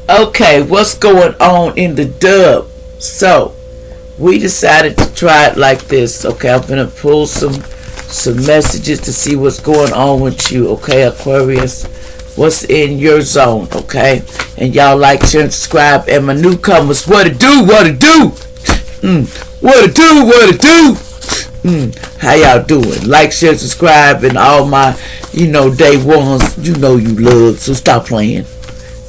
Okay, what's going on in the dub? So, we decided to try it like this. Okay, I'm gonna pull some messages to see what's going on with you. Okay, Aquarius, what's in your zone? Okay, and y'all like, share, and subscribe. And my newcomers, what it do? What it do? What it do? What it do? How y'all doing? Like, share, subscribe, and all my, day ones. You love. So stop playing.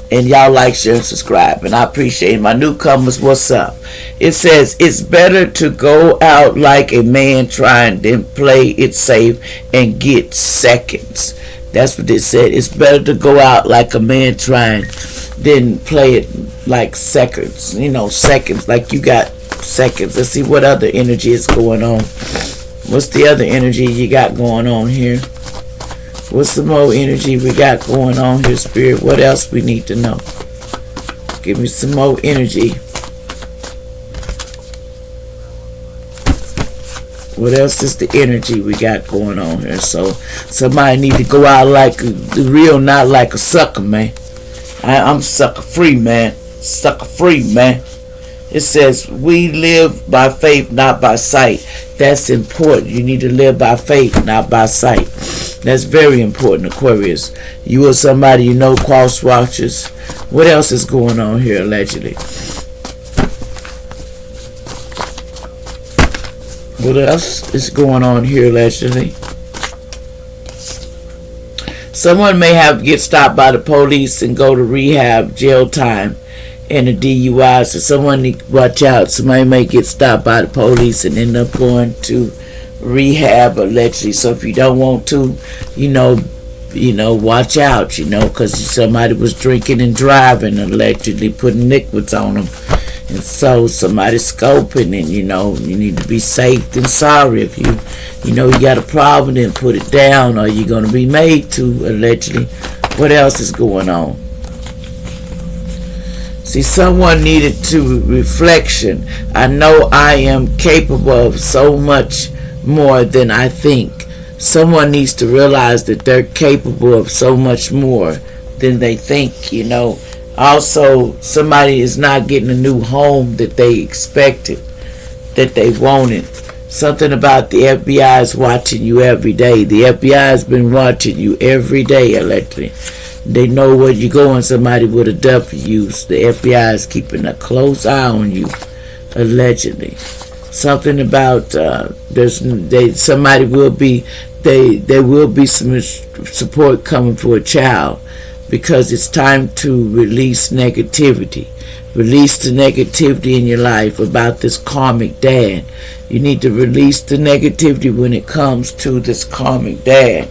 And y'all like, share, and subscribe. And I appreciate my newcomers. What's up? It says, it's better to go out like a man trying than play it safe and get seconds. That's what it said. It's better to go out like a man trying than play it like seconds. Seconds. Like you got seconds. Let's see what other energy is going on. What's the other energy you got going on here? What's some more energy we got going on here, Spirit? What else we need to know? Give me some more energy. What else is the energy we got going on here? So somebody need to go out like the real, not like a sucker, man. I'm sucker free, man. Sucker free, man. It says, we live by faith, not by sight. That's important. You need to live by faith, not by sight. That's very important, Aquarius. You or somebody cross watchers. What else is going on here, allegedly? What else is going on here, allegedly? Someone may have to get stopped by the police and go to rehab, jail time, and a DUI. So someone need to watch out. Somebody may get stopped by the police and end up going to rehab, allegedly. So if you don't want to, watch out, because somebody was drinking and driving, allegedly putting liquids on them. And so somebody's scoping, and you need to be safe and sorry. If you got a problem, then put it down, or you're going to be made to, allegedly. What else is going on? See, someone needed to reflection. I know I am capable of so much more than I think. Someone needs to realize that they're capable of so much more than they think, Also, somebody is not getting a new home that they expected, that they wanted. Something about the FBI is watching you every day. The FBI has been watching you every day, allegedly. They know where you're going. Somebody with a W. The FBI is keeping a close eye on you, allegedly. Something about there will be some support coming for a child, because it's time to release negativity. Release the negativity in your life about this karmic dad. You need to release the negativity when it comes to this karmic dad.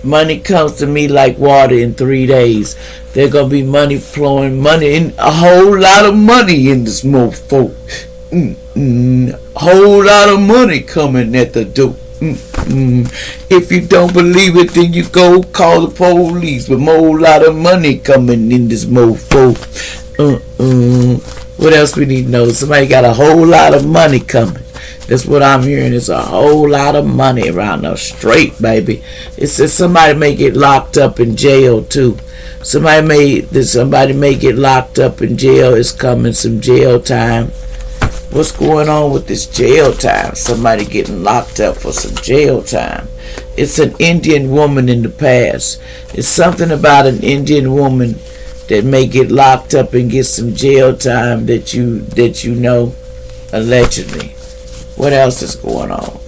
Money comes to me like water in 3 days. There's going to be money flowing, a whole lot of money in this mofo. Whole lot of money coming at the door. If you don't believe it, then you go call the police. But a whole lot of money coming in this mofo. What else we need to know? Somebody got a whole lot of money coming. That's what I'm hearing. It's a whole lot of money around the straight, baby. It says somebody may get locked up in jail too. Somebody may get locked up in jail. It's coming some jail time. What's going on with this jail time? Somebody getting locked up for some jail time. It's an Indian woman in the past. It's something about an Indian woman that may get locked up and get some jail time that you know, allegedly. What else is going on?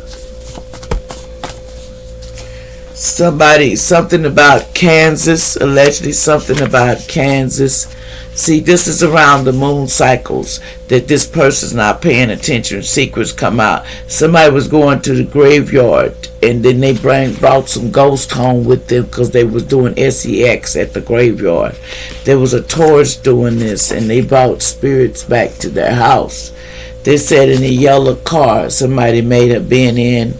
Something about Kansas, allegedly something about Kansas. See, this is around the moon cycles that this person's not paying attention. Secrets come out. Somebody was going to the graveyard, and then they brought some ghosts home with them because they was doing sex at the graveyard. There was a tourist doing this, and they brought spirits back to their house. They said in a yellow car, somebody may have been in.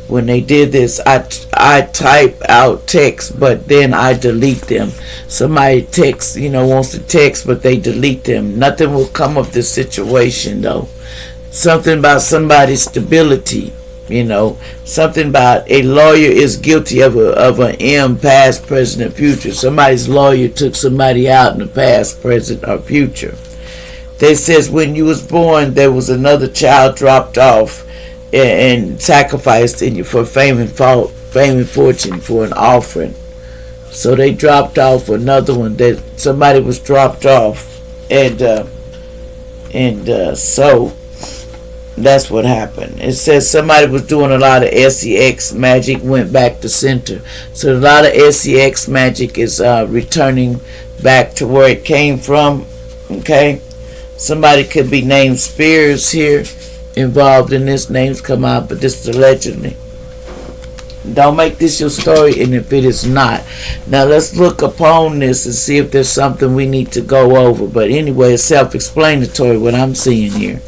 When they did this, I type out text, but then I delete them. Somebody texts, wants to text, but they delete them. Nothing will come of this situation, though. Something about somebody's stability. Something about a lawyer is guilty of an M, past, present, and future. Somebody's lawyer took somebody out in the past, present, or future. They says when you was born, there was another child dropped off and sacrificed in you for fame and fortune, for an offering. So they dropped off another one. That somebody was dropped off, and so that's what happened. It says somebody was doing a lot of SEX magic, went back to center. So a lot of SEX magic is returning back to where it came from. Okay, somebody could be named Spears here, involved in this. Names come out, but this is allegedly. Don't make this your story, and if it is not. Now let's look upon this and see if there's something we need to go over. But anyway, it's self-explanatory what I'm seeing here.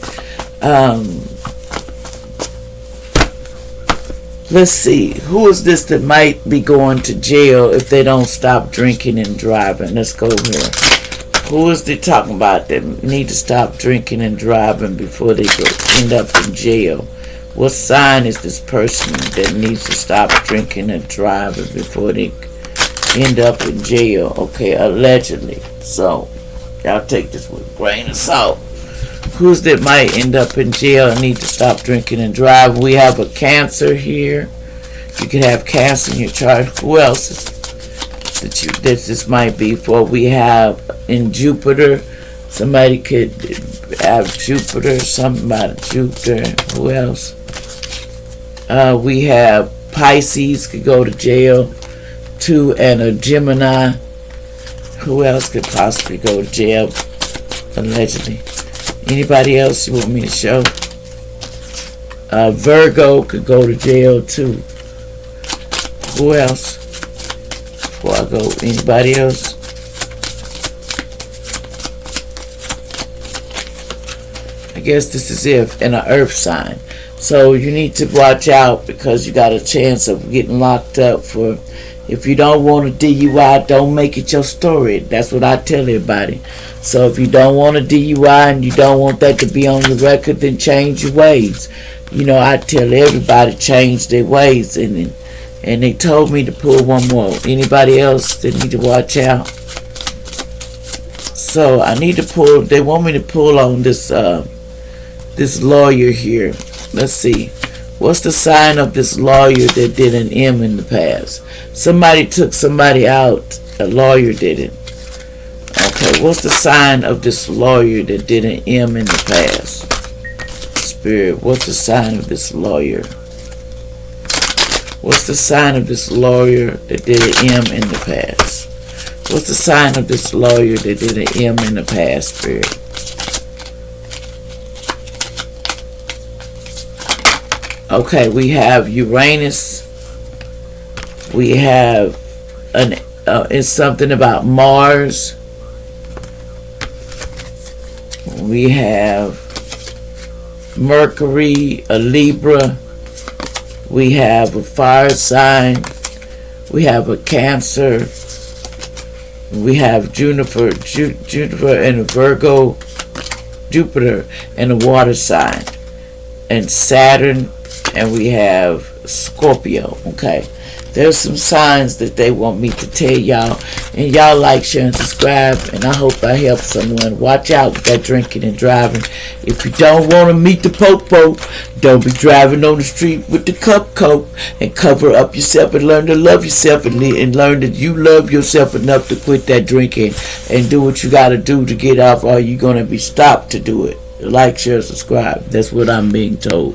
Let's see. Who is this that might be going to jail if they don't stop drinking and driving? Let's go here. Who is they talking about that need to stop drinking and driving before they end up in jail? What sign is this person that needs to stop drinking and driving before they end up in jail? Okay, allegedly. So, y'all take this with a grain of salt. Who's that might end up in jail and need to stop drinking and driving? We have a Cancer here. You could have Cancer in your chart. Who else is that this might be for? We have in Jupiter. Somebody could have Jupiter. Something about Jupiter. Who else? We have Pisces could go to jail too, and a Gemini. Who else could possibly go to jail? Allegedly. Anybody else you want me to show? Virgo could go to jail too. Who else? Before I go, anybody else? I guess this is if in an earth sign. So you need to watch out because you got a chance of getting locked up for. If you don't want a DUI, don't make it your story. That's what I tell everybody. So if you don't want a DUI and you don't want that to be on your record, then change your ways. I tell everybody change their ways, and they told me to pull one more. Anybody else that need to watch out? So I need to pull. They want me to pull on this lawyer here. Let's see. What's the sign of this lawyer that did an M in the past? Somebody took somebody out. A lawyer did it. Okay, what's the sign of this lawyer that did an M in the past? Spirit, what's the sign of this lawyer? What's the sign of this lawyer that did an M in the past? What's the sign of this lawyer that did an M in the past, Spirit? Okay, we have Uranus. We have it's something about Mars. We have Mercury, a Libra. We have a fire sign. We have a Cancer. We have Juniper and a Virgo, Jupiter and a water sign, and Saturn. And we have Scorpio. Okay, there's some signs that they want me to tell y'all, and y'all like, share, and subscribe, and I hope I help someone. Watch out with that drinking and driving. If you don't want to meet the popo, don't be driving on the street with the cup coat, and cover up yourself and learn to love yourself, and learn that you love yourself enough to quit that drinking and do what you got to do to get off, or you're going to be stopped to do it. Like, share, subscribe. That's what I'm being told.